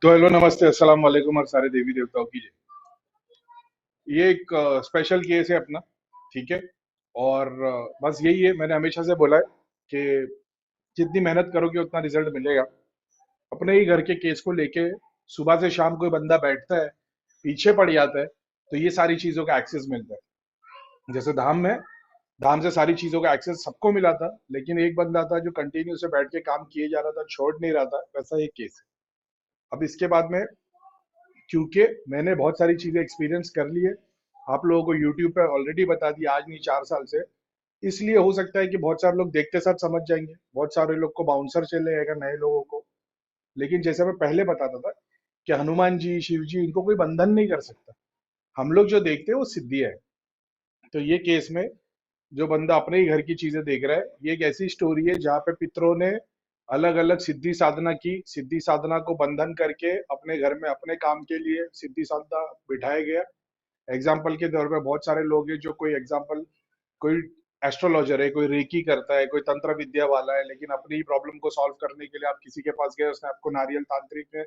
तो हेलो, नमस्ते, अस्सलाम वालेकुम और सारे देवी देवताओं की जय। ये एक स्पेशल केस है अपना। ठीक है। और बस यही है, मैंने हमेशा से बोला है कि जितनी मेहनत करोगे उतना रिजल्ट मिलेगा। अपने ही घर के केस को लेके सुबह से शाम कोई बंदा बैठता है, पीछे पड़ जाता है, तो ये सारी चीजों का एक्सेस मिलता है। जैसे धाम में, धाम से सारी चीजों का एक्सेस सबको मिला था, लेकिन एक बंदा था जो कंटिन्यू से बैठ के काम किए जा रहा था, छोड़ नहीं रहा था। वैसा एक केस है। अब इसके बाद में, क्योंकि मैंने बहुत सारी चीजें एक्सपीरियंस कर ली है, आप लोगों को यूट्यूब पे ऑलरेडी बता दिया, आज नहीं 4 साल से। इसलिए हो सकता है कि बहुत सारे लोग देखते साथ समझ जाएंगे, बहुत सारे लोग को बाउंसर चले जाएगा, नए लोगों को। लेकिन जैसे मैं पहले बताता था कि हनुमान जी, शिव जी, इनको कोई बंधन नहीं कर सकता। हम लोग जो देखते हैं वो सिद्धियां है। तो ये केस में जो बंदा अपने ही घर की चीजें देख रहा है, ये एक ऐसी स्टोरी है जहाँ पे पितरों ने अलग अलग सिद्धि साधना की, सिद्धि साधना को बंधन करके अपने घर में अपने काम के लिए सिद्धि साधना बिठाया गया। एग्जाम्पल के तौर पे बहुत सारे लोग हैं जो, कोई एग्जाम्पल, कोई एस्ट्रोलॉजर है, कोई रेकी करता है, कोई तंत्र विद्या वाला है, लेकिन अपनी ही प्रॉब्लम को सॉल्व करने के लिए आप किसी के पास गए, उसने आपको नारियल तांत्रिक में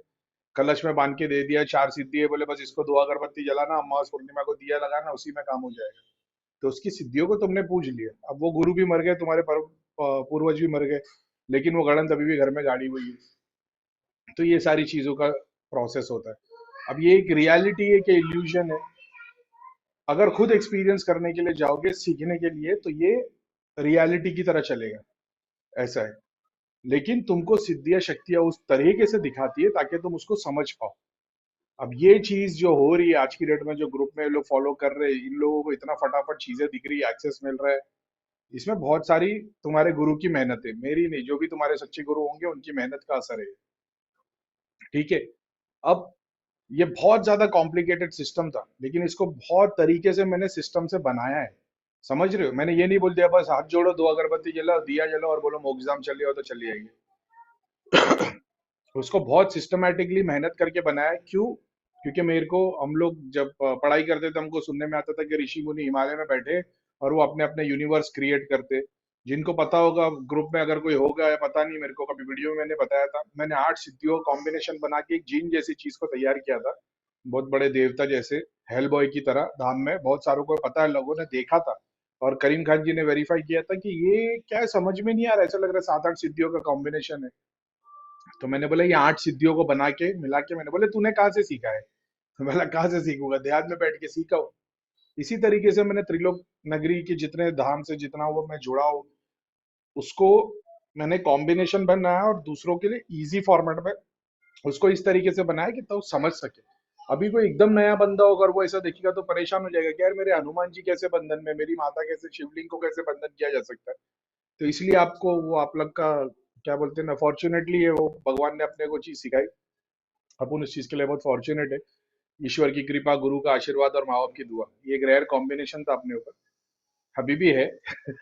कलश में बांध के दे दिया, 4 सिद्धि है, बोले बस इसको दो अगरबत्ती जलाना, अमावस पूर्णिमा को दिया लगाना, उसी में काम हो जाएगा। तो उसकी सिद्धियों को तुमने पूछ लिया, अब वो गुरु भी मर गए, तुम्हारे पूर्वज भी मर गए, लेकिन वो गणन अभी भी घर में गाड़ी हुई है। तो ये सारी चीजों का प्रोसेस होता है। अब ये एक रियलिटी है कि इल्यूजन है। अगर खुद एक्सपीरियंस करने के लिए जाओगे सीखने के लिए, तो ये रियलिटी की तरह चलेगा, ऐसा है। लेकिन तुमको सिद्धियां शक्तियां उस तरीके से दिखाती है ताकि तुम उसको समझ पाओ। अब ये चीज जो हो रही है आज की डेट में, जो ग्रुप में लोग फॉलो कर रहे हैं, इन लोगों को इतना फटाफट चीजें दिख रही है, एक्सेस मिल रहा है, इसमें बहुत सारी तुम्हारे गुरु की मेहनत है, मेरी नहीं। जो भी तुम्हारे सच्चे गुरु होंगे उनकी मेहनत का असर है। ठीक है। अब ये बहुत ज्यादा कॉम्प्लिकेटेड सिस्टम था, लेकिन इसको बहुत तरीके से मैंने सिस्टम से बनाया है। समझ रहे हो? मैंने ये नहीं बोल दिया बस हाथ जोड़ो, दो अगरबत्ती जलाओ, दिया जलाओ और बोलो मोक्षधाम चले आओ तो चली आएगी। उसको बहुत सिस्टमेटिकली मेहनत करके बनाया है। क्यों? क्योंकि मेरे को, हम लोग जब पढ़ाई करते थे, हमको सुनने में आता था कि ऋषि मुनि हिमालय में बैठे और वो अपने अपने यूनिवर्स क्रिएट करते। जिनको पता होगा ग्रुप में, अगर कोई होगा या पता नहीं, मेरे को कभी वीडियो में मैंने बताया था, मैंने 8 सिद्धियों कॉम्बिनेशन बना के एक जीन जैसी चीज को तैयार किया था, बहुत बड़े देवता जैसे, हेल बॉय की तरह। धाम में बहुत सारों को पता है, लोगों ने देखा था, और करीम खान जी ने वेरीफाई किया था कि ये क्या है, समझ में नहीं आ रहा, ऐसा लग रहा है 7-8 सिद्धियों का कॉम्बिनेशन है। तो मैंने बोला ये 8 सिद्धियों को बना के मिला के, मैंने बोले तूने कहाँ से सीखा है? तो बोला कहाँ से सीखूंगा, ध्यान में बैठ के सीखा हूँ। इसी तरीके से मैंने त्रिलोक नगरी के जितने धाम से जितना वो मैं जुड़ा हूँ, उसको मैंने कॉम्बिनेशन बनाया और दूसरों के लिए इजी फॉर्मेट में उसको इस तरीके से बनाया कि तो समझ सके। अभी कोई एकदम नया बंदा होगा और वो ऐसा देखेगा तो परेशान हो जाएगा कि यार मेरे हनुमान जी कैसे बंधन में, मेरी माता कैसे, शिवलिंग को कैसे बंधन किया जा सकता है। तो इसलिए आपको वो, आप लोग का क्या बोलते हैं ना, फॉर्चुनेटली है वो, भगवान ने अपने को चीज सिखाई। अपन उस चीज के लिए बहुत फॉर्चुनेट है। ईश्वर की कृपा, गुरु का आशीर्वाद और माँ बाप की दुआ, ये एक रेयर कॉम्बिनेशन था अपने ऊपर। अभी भी है।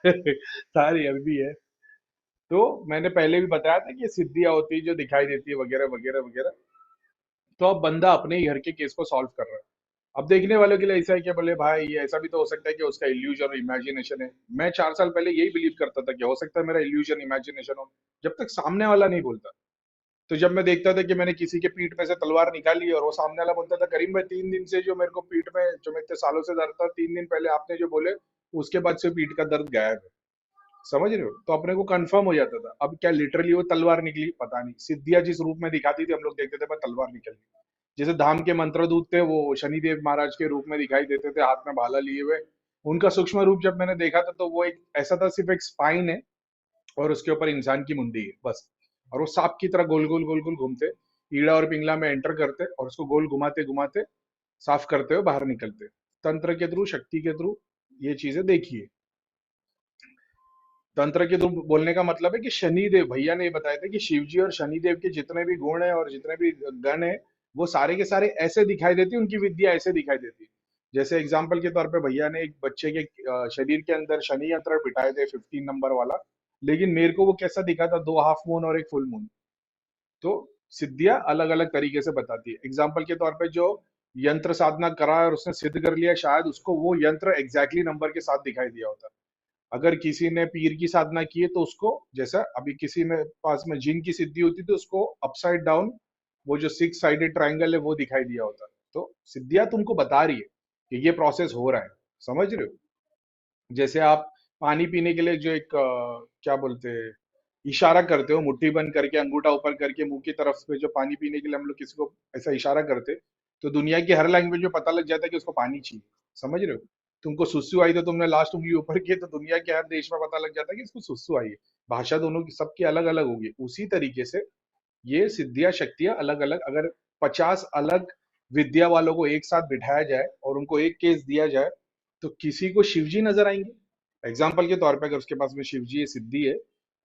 सारी अभी भी है। तो मैंने पहले भी बताया था कि ये सिद्धियां होती है जो दिखाई देती है, वगैरह वगैरह वगैरह। तो अब बंदा अपने ही घर के केस को सॉल्व कर रहा है। अब देखने वालों के लिए ऐसा है कि बोले भाई ये ऐसा भी तो हो सकता है कि उसका इल्यूजन और इमेजिनेशन है। मैं 4 साल पहले यही बिलीव करता था कि हो सकता है मेरा इल्यूजन इमेजिनेशन हो, जब तक सामने वाला नहीं बोलता। तो जब मैं देखता था कि मैंने किसी के पीठ में से तलवार निकाली और वो सामने वाला बोलता था करीम भाई 3 दिन से जो मेरे को पीठ में, जो मैं इतने सालों से दर्द था, 3 दिन पहले आपने जो बोले उसके बाद से पीठ का दर्द गायब है। समझ रहे हो? तो अपने को कंफर्म हो जाता था। अब क्या लिटरली वो तलवार निकली पता नहीं, सिद्धियां जिस रूप में दिखाती थी हम लोग देखते थे, पर तलवार निकल गई। जैसे धाम के मंत्रदूत थे, वो शनिदेव महाराज के रूप में दिखाई देते थे, हाथ में भाला लिए हुए। उनका सूक्ष्म रूप जब मैंने देखा था, तो वो एक ऐसा था, सिर्फ एक स्पाइन है और उसके ऊपर इंसान की मुंडी है बस। और वो सांप की तरह गोल गोल गोल गोल घूमते, ईड़ा और पिंगला में एंटर करते और उसको गोल घुमाते घुमाते साफ करते हुए बाहर निकलते। तंत्र के थ्रू, शक्ति के थ्रू ये चीजें देखिए। तंत्र के थ्रू बोलने का मतलब है कि शनिदेव, भैया ने ये बताया था कि शिव जी और शनिदेव के जितने भी गुण है और जितने भी गण है, वो सारे के सारे ऐसे दिखाई देती, उनकी विद्या ऐसे दिखाई देती। जैसे एग्जाम्पल के तौर पे भैया ने एक बच्चे के शरीर के अंदर शनि यंत्र बिठाए थे 15 नंबर वाला, लेकिन मेरे को वो कैसा दिखा था, 2 हाफ मून और एक फुल मून। तो सिद्धियां अलग अलग तरीके से बताती है। एग्जाम्पल के तौर पे जो यंत्र साधना करा है और उसने सिद्ध कर लिया, शायद उसको वो यंत्र एग्जैक्टली नंबर के साथ दिखाई दिया होता। अगर किसी ने पीर की साधना की है तो उसको, जैसा अभी किसी में पास में जिन की सिद्धि होती थी, उसको अपसाइड डाउन वो जो 6 साइडेड ट्रायंगल है वो दिखाई दिया होता। तो सिद्धियां तुमको बता रही है कि ये प्रोसेस हो रहा है। समझ रहे हो? जैसे आप पानी पीने के लिए जो एक क्या बोलते हैं, इशारा करते हो, मुट्ठी बंद करके अंगूठा ऊपर करके मुंह की तरफ पे, जो पानी पीने के लिए हम लोग किसी को ऐसा इशारा करते, तो दुनिया की हर लैंग्वेज में पता लग जाता है कि उसको पानी चाहिए। समझ रहे हो? तुमको सुसु आई तो तुमने लास्ट उंगली ऊपर की, तो दुनिया के हर देश में पता लग जाता है कि इसको सुसु आई है। भाषा दोनों की सबकी अलग अलग होगी। उसी तरीके से ये सिद्धियां शक्तियां अलग अलग, अगर 50 अलग विद्या वालों को एक साथ बिठाया जाए और उनको एक केस दिया जाए, तो किसी को शिवजी नजर आएंगे। एग्जाम्पल के तौर पे अगर उसके पास में शिवजी ये सिद्धि है,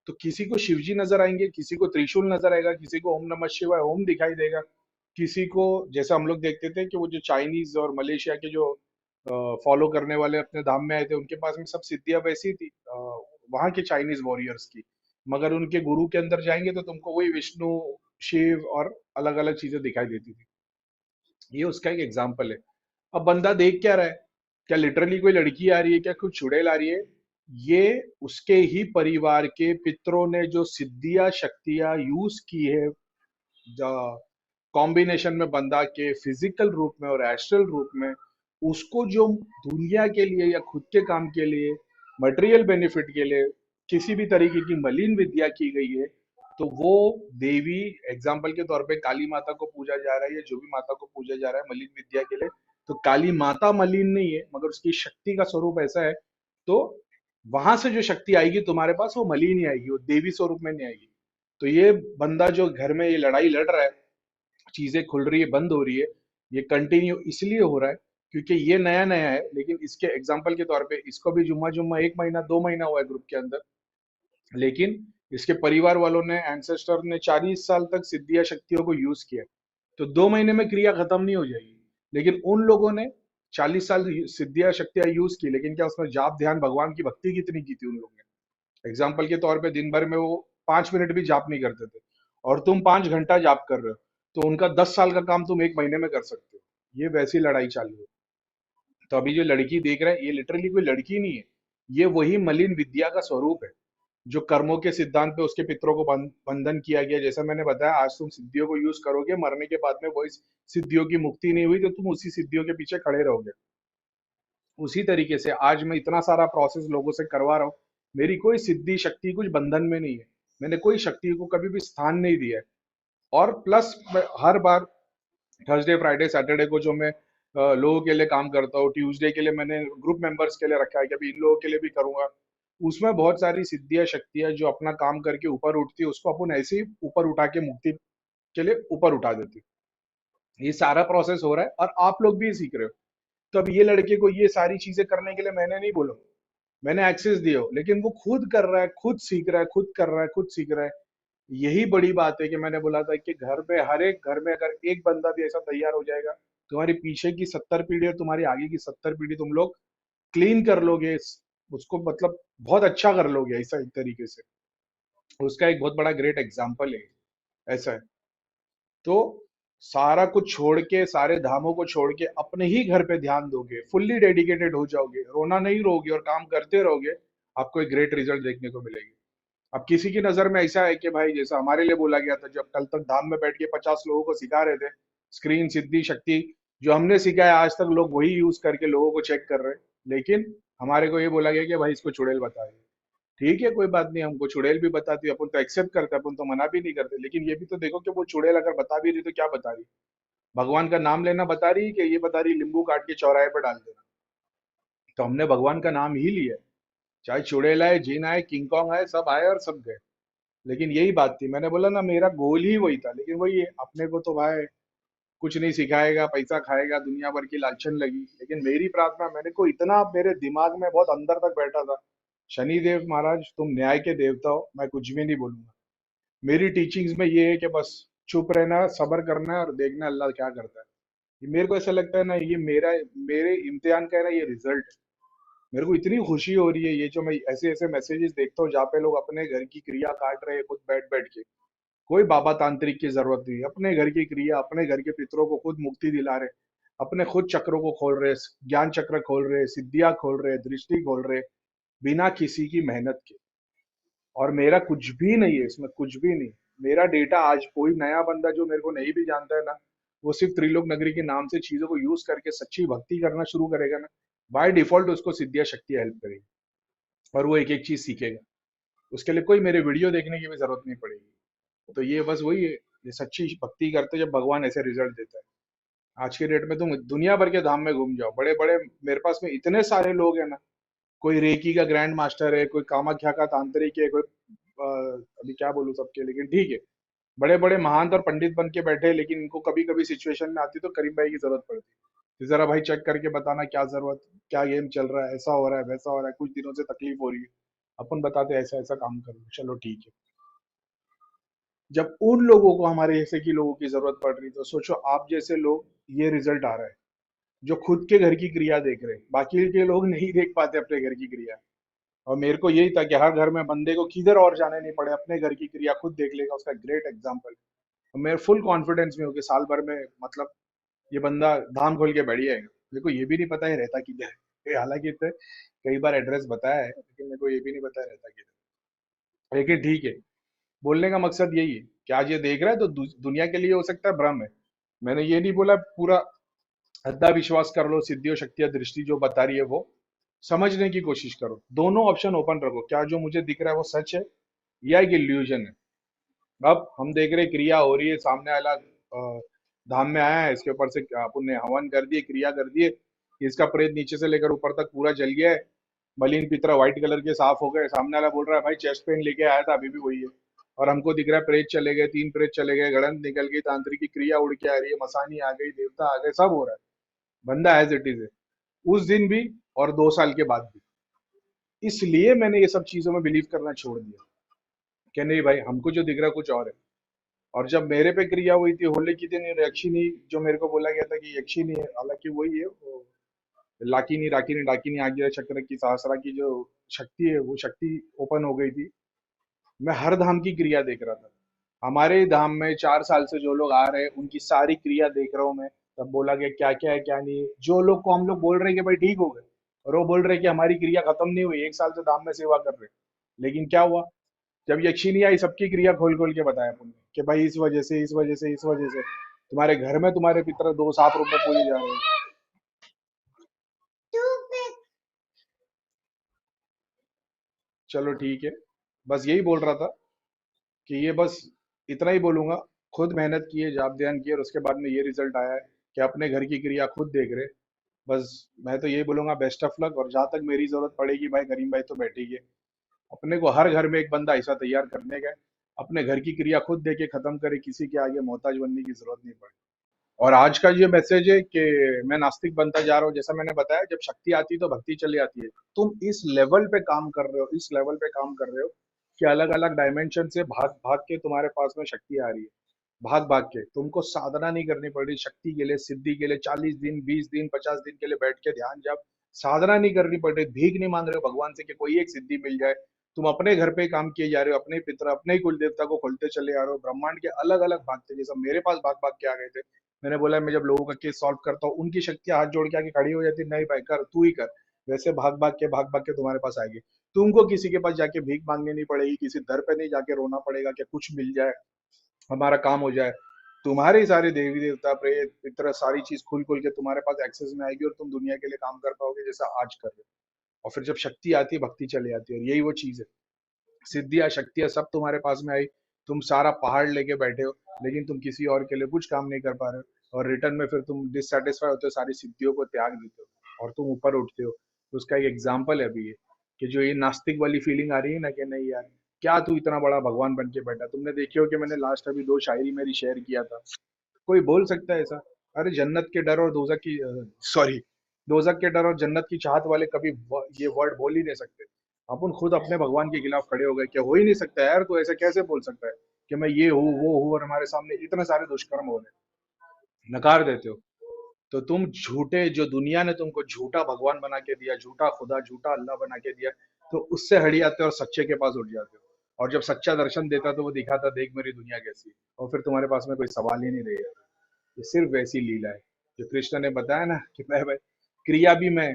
तो किसी को शिवजी नजर आएंगे, किसी को त्रिशूल नजर आएगा, किसी को ओम नमः शिवाय ओम दिखाई देगा, किसी को जैसे हम लोग देखते थे कि वो जो चाइनीज और मलेशिया के जो फॉलो करने वाले अपने धाम में आए थे, उनके पास में सब सिद्धियां वैसी थी, वहां के चाइनीज वॉरियर्स की। मगर उनके गुरु के अंदर जाएंगे तो तुमको वही विष्णु, शिव और अलग अलग चीजें दिखाई देती थी। ये उसका एक एग्जाम्पल है। अब बंदा देख क्या रहा है? क्या लिटरली कोई लड़की आ रही है, क्या कुछ चुड़ैल आ रही है? ये उसके ही परिवार के पितरों ने जो सिद्धियां शक्तियां यूज की है, कॉम्बिनेशन में बंदा के फिजिकल रूप में और एस्ट्रल रूप में, उसको जो दुनिया के लिए या खुद के काम के लिए, मटेरियल बेनिफिट के लिए किसी भी तरीके की मलिन विद्या की गई है, तो वो देवी, एग्जाम्पल के तौर पे काली माता को पूजा जा रहा है या जो भी माता को पूजा जा रहा है मलिन विद्या के लिए, तो काली माता मलिन नहीं है, मगर उसकी शक्ति का स्वरूप ऐसा है। तो वहां से जो शक्ति आएगी तुम्हारे पास, वो मलिन ही आएगी, वो देवी स्वरूप में नहीं आएगी। तो ये बंदा जो घर में ये लड़ाई लड़ रहा है, चीजें खुल रही है, बंद हो रही है, ये कंटिन्यू इसलिए हो रहा है क्योंकि ये नया नया है। लेकिन इसके एग्जाम्पल के तौर पे इसको भी जुम्मा जुम्मा 1 महीना 2 महीना हुआ है ग्रुप के अंदर, लेकिन इसके परिवार वालों ने, एंसेस्टर ने 40 साल तक सिद्धियां शक्तियों को यूज किया। तो 2 महीने में क्रिया खत्म नहीं हो जाएगी। लेकिन उन लोगों ने 40 साल सिद्धियां शक्तियां यूज की, लेकिन क्या उसमें जाप ध्यान भगवान की भक्ति कितनी की थी उन लोगों ने? एग्जाम्पल के तौर पे दिन भर में वो 5 मिनट भी जाप नहीं करते थे, और तुम 5 घंटा जाप कर रहे हो, तो उनका 10 साल का काम तुम 1 महीने में कर सकते हो। ये वैसी लड़ाई चालू है। तो अभी जो लड़की देख रहे हैं, ये लिटरली कोई लड़की नहीं है, ये वही मलिन विद्या का स्वरूप है, जो कर्मों के सिद्धांत पे उसके पितरों को बंधन किया गया। जैसा मैंने बताया, आज तुम सिद्धियों को यूज करोगे, मरने के बाद में वही सिद्धियों की मुक्ति नहीं हुई तो तुम उसी सिद्धियों के पीछे खड़े रहोगे। उसी तरीके से आज मैं इतना सारा प्रोसेस लोगों से करवा रहा हूँ, मेरी कोई सिद्धि शक्ति कुछ बंधन में नहीं है, मैंने कोई शक्ति को कभी भी स्थान नहीं दिया है। और प्लस हर बार थर्सडे फ्राइडे सैटरडे को जो मैं लोगों के लिए काम करता हूँ, ट्यूसडे के लिए मैंने ग्रुप मेंबर्स के लिए रखा है कि अभी इन लोगों के लिए भी करूंगा। उसमें बहुत सारी सिद्धियां शक्तियां जो अपना काम करके ऊपर उठती है, उसको अपन ऐसे ही ऊपर उठा के मुक्ति के लिए ऊपर उठा देती है। ये सारा प्रोसेस हो रहा है और आप लोग भी सीख रहे हो। तो अब ये लड़के को ये सारी चीजें करने के लिए मैंने नहीं बोला, मैंने एक्सेस दिया हो, लेकिन वो खुद कर रहा है, खुद सीख रहा है, खुद कर रहा है, खुद सीख रहा है। यही बड़ी बात है कि मैंने बोला था कि घर में, हर एक घर में अगर एक बंदा भी ऐसा तैयार हो जाएगा, तुम्हारी पीछे की 70 पीढ़ी और तुम्हारी आगे की 70 पीढ़ी तुम लोग क्लीन कर लोगे, उसको मतलब बहुत अच्छा कर लोगे ऐसा एक तरीके से। उसका एक बहुत बड़ा ग्रेट एग्जाम्पल है ऐसा है। तो सारा कुछ छोड़ के, सारे धामों को छोड़ के अपने ही घर पे ध्यान दोगे, फुल्ली डेडिकेटेड हो जाओगे, रोना नहीं रोगे और काम करते रहोगे, आपको एक ग्रेट रिजल्ट देखने को मिलेगी। अब किसी की नजर में ऐसा है कि भाई, जैसा हमारे लिए बोला गया था, जब कल तक धाम में बैठ के 50 लोगों को सिखा रहे थे स्क्रीन सिद्धि शक्ति, जो हमने सीखा है आज तक लोग वही यूज करके लोगों को चेक कर रहे हैं। लेकिन हमारे को ये बोला गया कि भाई इसको चुड़ैल बताइए। ठीक है, कोई बात नहीं, हमको चुड़ैल भी बताती है, अपन तो एक्सेप्ट करते हैं, अपन तो मना भी नहीं करते। लेकिन ये भी तो देखो कि वो चुड़ैल अगर बता भी रही तो क्या बता रही? भगवान का नाम लेना बता रही है कि ये बता रही नींबू काट के चौराहे पर डाल देना? तो हमने भगवान का नाम ही लिया है। चाहे चुड़ैल आए, जिन आए, किंग कॉन्ग आए, सब आए और सब गए। लेकिन यही बात थी, मैंने बोला ना, मेरा गोल ही वही था। लेकिन वही है, अपने को तो भाई कुछ नहीं सिखाएगा, पैसा खाएगा, दुनिया भर की लालचन लगी। लेकिन मेरी प्रार्थना, मैंने को इतना मेरे दिमाग में बहुत अंदर तक बैठा था, शनिदेव महाराज तुम न्याय के देवता हो, मैं कुछ भी नहीं बोलूंगा। मेरी टीचिंग्स में ये है कि बस चुप रहना, सब्र करना है और देखना अल्लाह क्या करता है। ये मेरे को ऐसा लगता है ना, ये मेरा, मेरे इम्तिहान का है ना, ये रिजल्ट है। मेरे को इतनी खुशी हो रही है, ये जो मैं ऐसे ऐसे मैसेजेस देखता हूँ जहाँ पे लोग अपने घर की क्रिया काट रहे हैं खुद बैठ बैठ के। कोई बाबा तांत्रिक की जरूरत नहीं, अपने घर की क्रिया, अपने घर के पितरों को खुद मुक्ति दिला रहे, अपने खुद चक्रों को खोल रहे, ज्ञान चक्र खोल रहे, सिद्धियां खोल रहे, दृष्टि खोल रहे, बिना किसी की मेहनत के। और मेरा कुछ भी नहीं है इसमें, कुछ भी नहीं। मेरा डेटा आज कोई नया बंदा जो मेरे को नहीं भी जानता है ना, वो सिर्फ त्रिलोक नगरी के नाम से चीजों को यूज करके सच्ची भक्ति करना शुरू करेगा ना, बाय डिफॉल्ट उसको सिद्धियां शक्तियां हेल्प करेगी और वो एक एक चीज सीखेगा। उसके लिए कोई मेरे वीडियो देखने की भी जरूरत नहीं पड़ेगी। तो ये बस वही है, ये सच्ची भक्ति करते जब भगवान ऐसे रिजल्ट देता है। आज के डेट में तुम दुनिया भर के धाम में घूम जाओ, बड़े बड़े, मेरे पास में इतने सारे लोग हैं ना, कोई रेकी का ग्रैंड मास्टर है, कोई कामाख्या का तांत्रिक है, कोई अभी क्या बोलूं सबके, लेकिन ठीक है, बड़े बड़े महंत और पंडित बन के बैठे हैं, लेकिन इनको कभी कभी सिचुएशन में आती तो करीम भाई की जरूरत पड़ती है, तो जरा भाई चेक करके बताना क्या जरूरत, क्या गेम चल रहा है, ऐसा हो रहा है वैसा हो रहा है, कुछ दिनों से तकलीफ हो रही है, अपन बताते हैं ऐसा ऐसा काम करो, चलो ठीक है। जब उन लोगों को हमारे जैसे की लोगों की जरूरत पड़ रही, तो सोचो आप जैसे लोग, ये रिजल्ट आ रहा है, जो खुद के घर की क्रिया देख रहे हैं, बाकी के लोग नहीं देख पाते अपने घर की क्रिया। और मेरे को यही था कि हर घर में बंदे को किधर और जाने नहीं पड़े, अपने घर की क्रिया खुद देख लेगा, उसका ग्रेट एग्जाम्पल। और मैं फुल कॉन्फिडेंस में हूँ कि साल भर में, मतलब ये बंदा धाम खोल के बैठ जाएगा। मेरे को ये भी नहीं पता है रहता किधर है, हालांकि इतने कई बार एड्रेस बताया है, लेकिन मेरे को ये भी नहीं पता है रहता किधर है। लेकिन ठीक है, बोलने का मकसद यही है कि आज ये देख रहा है तो दुनिया के लिए हो सकता है भ्रम है। मैंने ये नहीं बोला पूरा अंधा विश्वास कर लो, सिद्धि और शक्ति या दृष्टि जो बता रही है वो समझने की कोशिश करो, दोनों ऑप्शन ओपन रखो, क्या जो मुझे दिख रहा है वो सच है या एक इल्यूजन है। अब हम देख रहे हैं क्रिया हो रही है, सामने वाला धाम में आया है, इसके ऊपर से अपन ने हवन कर दिए, क्रिया कर दिए, इसका प्रेत नीचे से लेकर ऊपर तक पूरा जल गया है, मलिन पितरा व्हाइट कलर के साफ हो गए, सामने वाला बोल रहा है भाई चेस्ट पेन लेके आया था, अभी भी वही है। और हमको दिख रहा है प्रेत चले गए, 3 प्रेत चले गए, गड़ंत निकल गई, तांत्रिक की क्रिया उड़ के आ रही है, मसानी आ गई, देवता आ गए, सब हो रहा है, बंदा एज इट इज है, उस दिन भी और 2 साल के बाद भी। इसलिए मैंने ये सब चीजों में बिलीव करना छोड़ दिया कि नहीं भाई, हमको जो दिख रहा है कुछ और है। और जब मेरे पे क्रिया हुई थी होली की दिन, यक्षिनी जो मेरे को बोला गया था कि यक्षिनी है, हालांकि वही है वो, लाकिनी राकिनी डाकिनी आज्ञा चक्र की सहस्रा की जो शक्ति है, वो शक्ति ओपन हो गई थी। मैं हर धाम की क्रिया देख रहा था, हमारे धाम में 4 साल से जो लोग आ रहे हैं उनकी सारी क्रिया देख रहा हूँ मैं। तब बोला गया क्या क्या है क्या नहीं है, जो लोग को हम लोग बोल रहे हैं कि भाई ठीक हो गए, और वो बोल रहे हैं कि हमारी क्रिया खत्म नहीं हुई, 1 साल से धाम में सेवा कर रहे हैं। लेकिन क्या हुआ, जब यक्षिणी आई सबकी क्रिया खोल खोल के बताया पुण्य कि भाई इस वजह से इस वजह से इस वजह से तुम्हारे घर में तुम्हारे पितर 2 सांप रूप में पूजे जा रहे हैं। चलो ठीक है, बस यही बोल रहा था कि ये बस इतना ही बोलूंगा, खुद मेहनत किए, जाप ध्यान किए, और उसके बाद में ये रिजल्ट आया है कि अपने घर की क्रिया खुद देख रहे। बस मैं तो यही बोलूंगा बेस्ट ऑफ लक, और जहां तक मेरी जरूरत पड़ेगी भाई, करीम भाई तो बैठेंगे, अपने को हर घर में एक बंदा ऐसा तैयार करने का है, अपने घर की क्रिया खुद दे के खत्म करे, किसी के आगे मोहताज बनने की जरूरत नहीं पड़े। और आज का ये मैसेज है कि मैं नास्तिक बनता जा रहा हूँ, जैसा मैंने बताया, जब शक्ति आती है तो भक्ति चली आती है। तुम इस लेवल पे काम कर रहे हो, इस लेवल पे काम कर रहे हो कि अलग अलग डायमेंशन से भाग भाग के तुम्हारे पास में शक्ति आ रही है, भाग भाग के तुमको साधना नहीं करनी पड़ रही शक्ति के लिए, सिद्धि के लिए, 40 दिन 20 दिन 50 दिन के लिए बैठ के ध्यान जब साधना नहीं करनी पड़ रही, भीख नहीं मांग रहे हो भगवान से कि कोई एक सिद्धि मिल जाए। तुम अपने घर पे काम किए जा रहे हो, अपने पितर अपने ही कुल देवता को खोलते चले आ रहे हो, ब्रह्मांड के अलग अलग भाग थे, जैसे मेरे पास भाग भाग के आ गए थे। मैंने बोला मैं जब लोगों का केस सॉल्व करता हूँ, उनकी शक्तियां हाथ जोड़ के आके खड़ी हो जाती, नहीं भाई कर, तू ही कर। वैसे भाग भाग के तुम्हारे पास आएगी। तुमको किसी के पास जाके भीख मांगनी नहीं पड़ेगी, किसी दर पे नहीं जाके रोना पड़ेगा कि कुछ मिल जाए, हमारा काम हो जाए। तुम्हारे सारे देवी देवता प्रेत पितर सारी चीज खुल खुल के तुम्हारे पास एक्सेस में आएगी, और तुम दुनिया के लिए काम कर पाओगे जैसा आज कर रहे हो। और फिर जब शक्ति आती है भक्ति चली आती है, और यही वो चीज है, सिद्धियां शक्तियां सब तुम्हारे पास में आई, तुम सारा पहाड़ लेके बैठे हो, लेकिन तुम किसी और के लिए कुछ काम नहीं कर पा रहे हो, और रिटर्न में फिर तुम डिससेटिस्फाई होते हो, सारी सिद्धियों को त्याग देते हो और तुम ऊपर उठते हो। तो उसका एक एग्जाम्पल है अभी ये, कि जो ये नास्तिक वाली फीलिंग आ रही है ना कि नहीं यार, क्या तू इतना बड़ा भगवान बन के बैठा। तुमने देखी हो कि मैंने लास्ट अभी 2 शायरी मेरी शेयर किया था, कोई बोल सकता है ऐसा? अरे जन्नत के डर और दोजक की, सॉरी, दोजक के डर और जन्नत की चाहत वाले कभी ये वर्ड बोल ही नहीं सकते। अपन खुद अपने भगवान के खिलाफ खड़े हो गए, क्या हो ही नहीं सकता यार, तो ऐसा कैसे बोल सकता है कि मैं ये हूँ वो हूँ, और हमारे सामने इतने सारे दुष्कर्म हो रहे हैं, नकार देते हो। तो तुम झूठे, जो दुनिया ने तुमको झूठा भगवान बना के दिया, झूठा खुदा झूठा अल्लाह बना के दिया, तो उससे हट जाते हो और सच्चे के पास उठ जाते हो। और जब सच्चा दर्शन देता तो वो दिखाता देख मेरी दुनिया कैसी है, और फिर तुम्हारे पास में कोई सवाल ही नहीं रह जाता। ये सिर्फ वैसी लीला है जो कृष्ण ने बताया ना कि मैं भाई, क्रिया भी मैं,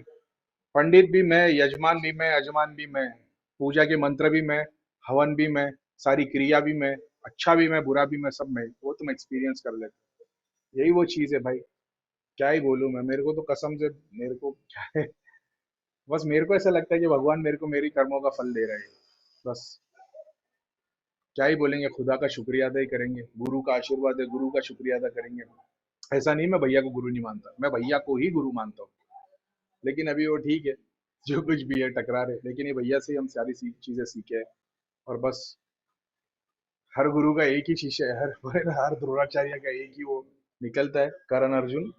पंडित भी मैं, यजमान भी मैं, अजमान भी मैं, पूजा के मंत्र भी मैं, हवन भी मैं, सारी क्रिया भी मैं, अच्छा भी मैं, बुरा भी मैं, सब मैं, वो तुम एक्सपीरियंस कर लेते। यही वो चीज है भाई। क्या ही बोलूं मैं, मेरे को तो कसम से, मेरे को क्या है, बस मेरे को ऐसा लगता है कि भगवान मेरे को मेरी कर्मों का फल दे रहे हैं। बस क्या ही बोलेंगे, खुदा का शुक्रिया अदा ही करेंगे, गुरु का आशीर्वाद है, गुरु का शुक्रिया अदा करेंगे। ऐसा नहीं मैं भैया को गुरु नहीं मानता, मैं भैया को ही गुरु मानता हूँ। लेकिन अभी वो ठीक है, जो कुछ भी है टकरा रहे, लेकिन ये भैया से ही हम सारी चीजें सीखे हैं। और बस हर गुरु का एक ही शिष्य है, हर हर द्रोणाचार्य का एक ही वो निकलता है, करण अर्जुन।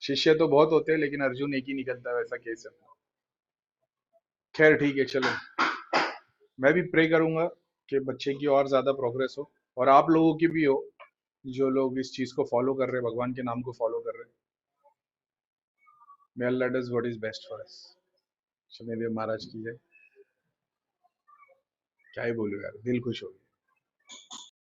शिष्य तो बहुत होते हैं, लेकिन अर्जुन एक ही निकलता है, वैसा केस है। खैर ठीक है, चलो। मैं भी प्रे करूंगा कि बच्चे की और ज्यादा प्रोग्रेस हो, और आप लोगों की भी हो, जो लोग इस चीज को फॉलो कर रहे हैं, भगवान के नाम को फॉलो कर रहे हैं। May Allah does what is best for us. Shanidev Maharaj की जय। क्या ही बोलूं यार, दिल खुश हो गया।